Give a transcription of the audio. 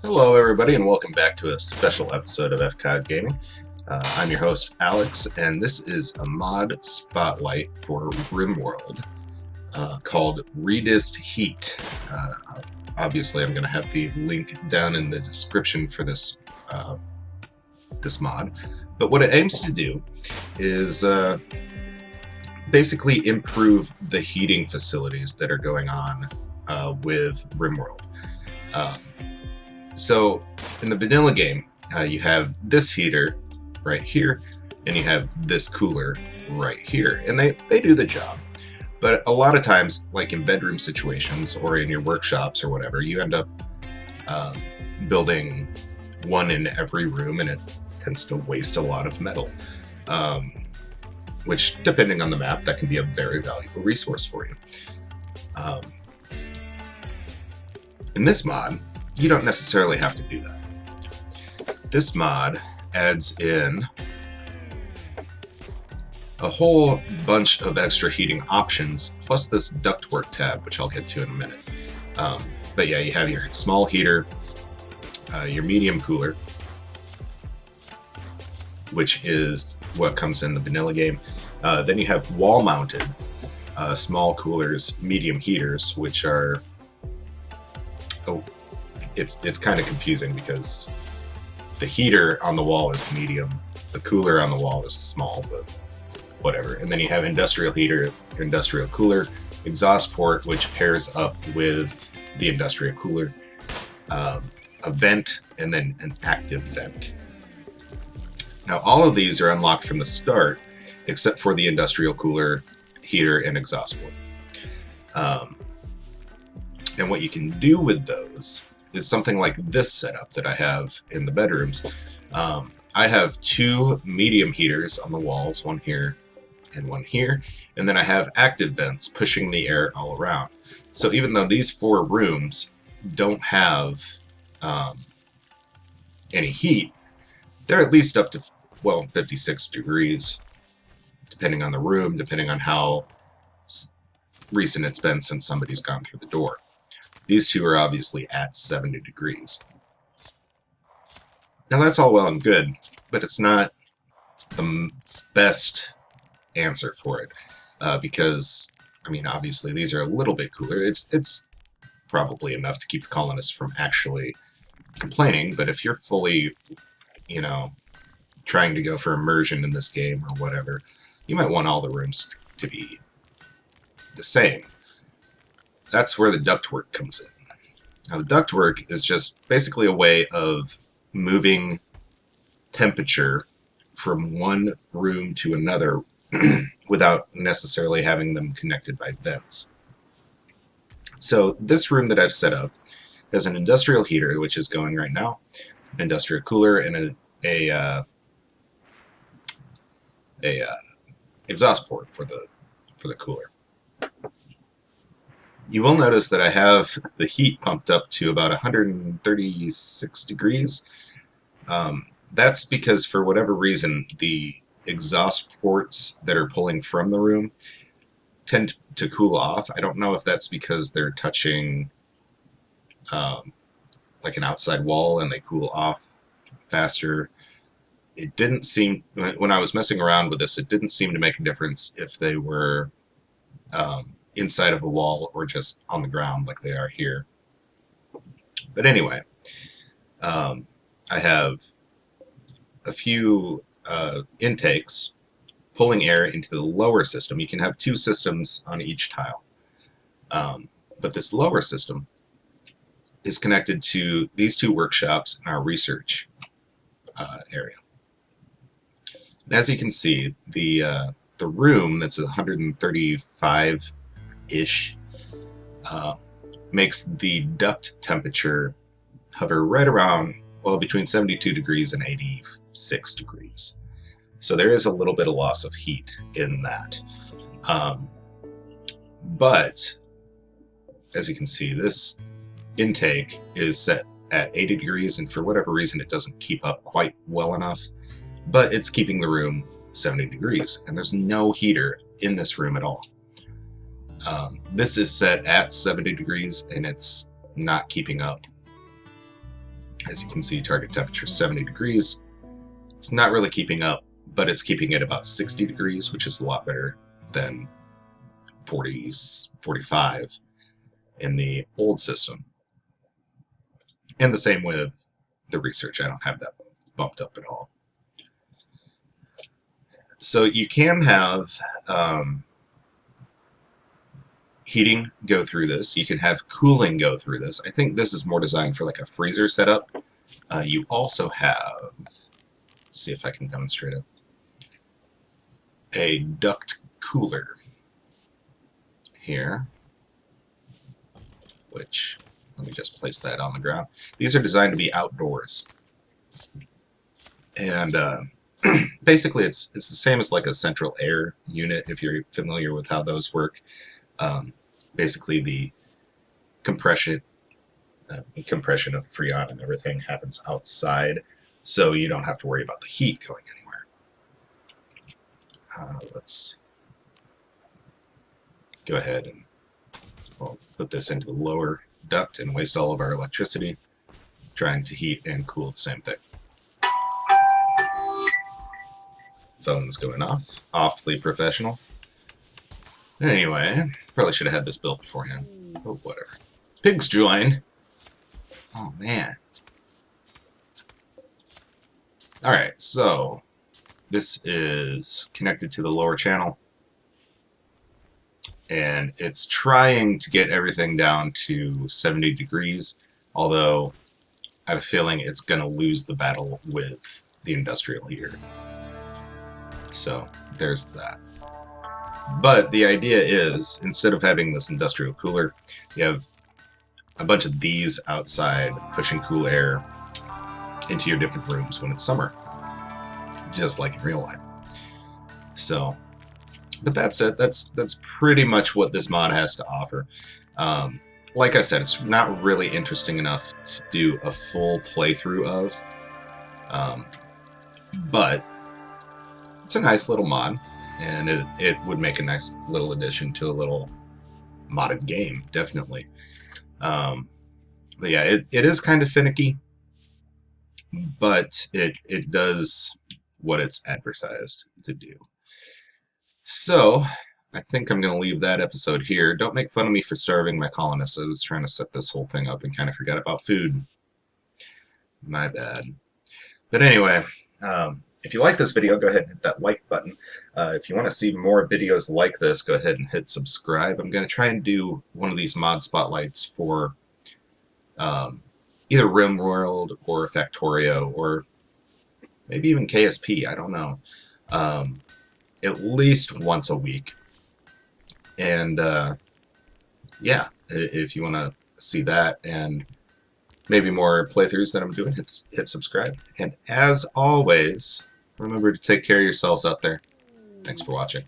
Hello, everybody, and welcome back to a special episode of FCOD Gaming. I'm your host, Alex, and this is a mod spotlight for Rimworld called Redist.Heat. Obviously, I'm going to have the link down in the description for this mod, but what it aims to do is basically improve the heating facilities that are going on with Rimworld. So in the vanilla game, you have this heater right here, and you have this cooler right here, and they do the job. But a lot of times, like in bedroom situations or in your workshops or whatever, you end up building one in every room, and it tends to waste a lot of metal. Which, depending on the map, that can be a very valuable resource for you. In this mod, you don't necessarily have to do that. This mod adds in a whole bunch of extra heating options, plus this ductwork tab, which I'll get to in a minute. But yeah, you have your small heater, your medium cooler, which is what comes in the vanilla game. Then you have wall-mounted small coolers, medium heaters, which are... It's kind of confusing because the heater on the wall is medium, the cooler on the wall is small, but whatever. And then you have industrial heater, your industrial cooler, exhaust port, which pairs up with the industrial cooler, a vent, and then an active vent. Now all of these are unlocked from the start, except for the industrial cooler, heater, and exhaust port. And what you can do with those is something like this setup that I have in the bedrooms. I have two medium heaters on the walls, one here and one here, and then I have active vents pushing the air all around. So even though these four rooms don't have any heat, they're at least up to, well, 56 degrees, depending on the room, depending on how recent it's been since somebody's gone through the door. These two are obviously at 70 degrees. Now that's all well and good, but it's not the best answer for it, because, I mean, obviously these are a little bit cooler. It's probably enough to keep the colonists from actually complaining, but if you're fully, you know, trying to go for immersion in this game or whatever, you might want all the rooms to be the same. That's where the ductwork comes in. Now, the ductwork is just basically a way of moving temperature from one room to another without necessarily having them connected by vents. So this room that I've set up has an industrial heater, which is going right now, an industrial cooler, and a exhaust port for the cooler. You will notice that I have the heat pumped up to about 136 degrees. That's because, for whatever reason, the exhaust ports that are pulling from the room tend to cool off. I don't know if that's because they're touching like an outside wall and they cool off faster. It didn't seem, when I was messing around with this, it didn't seem to make a difference if they were inside of a wall or just on the ground like they are here. But anyway, I have a few intakes pulling air into the lower system. You can have two systems on each tile. But this lower system is connected to these two workshops in our research area. And as you can see, the room that's 135 ish makes the duct temperature hover right around, well, between 72 degrees and 86 degrees. So there is a little bit of loss of heat in that. But as you can see, this intake is set at 80 degrees, and for whatever reason it doesn't keep up quite well enough, but it's keeping the room 70 degrees, and there's no heater in this room at all. This is set at 70 degrees and it's not keeping up. As you can see, target temperature 70 degrees. It's not really keeping up, but it's keeping it about 60 degrees, which is a lot better than 40, 45 in the old system. And the same with the research. I don't have that bumped up at all. So you can have heating go through this. You can have cooling go through this. I think this is more designed for like a freezer setup. You also have, let's see if I can demonstrate it, a duct cooler here, which, let me just place that on the ground. These are designed to be outdoors. And basically it's the same as like a central air unit, if you're familiar with how those work. Basically the compression of Freon and everything happens outside, so you don't have to worry about the heat going anywhere. Let's go ahead and put this into the lower duct and waste all of our electricity trying to heat and cool the same thing. Phone's going off. Awfully professional. Anyway, probably should have had this built beforehand. Oh, whatever. Pigs join. Oh, man. Alright, so this is connected to the lower channel. And it's trying to get everything down to 70 degrees, although I have a feeling it's going to lose the battle with the industrial heater. So there's that. But the idea is, instead of having this industrial cooler, you have a bunch of these outside pushing cool air into your different rooms when it's summer, just like in real life. So, but that's it. That's pretty much what this mod has to offer. Like I said, it's not really interesting enough to do a full playthrough of, but it's a nice little mod, and it would make a nice little addition to a little modded game, definitely. But yeah, it is kind of finicky, but it does what it's advertised to do. So, I think I'm going to leave that episode here. Don't make fun of me for starving my colonists. I was trying to set this whole thing up and kind of forgot about food. My bad. But anyway, if you like this video, go ahead and hit that like button. If you want to see more videos like this, go ahead and hit subscribe. I'm going to try and do one of these mod spotlights for either Rimworld or Factorio, or maybe even KSP, I don't know. At least once a week. And yeah, if you want to see that and maybe more playthroughs that I'm doing, hit subscribe. And as always, remember to take care of yourselves out there. Thanks for watching.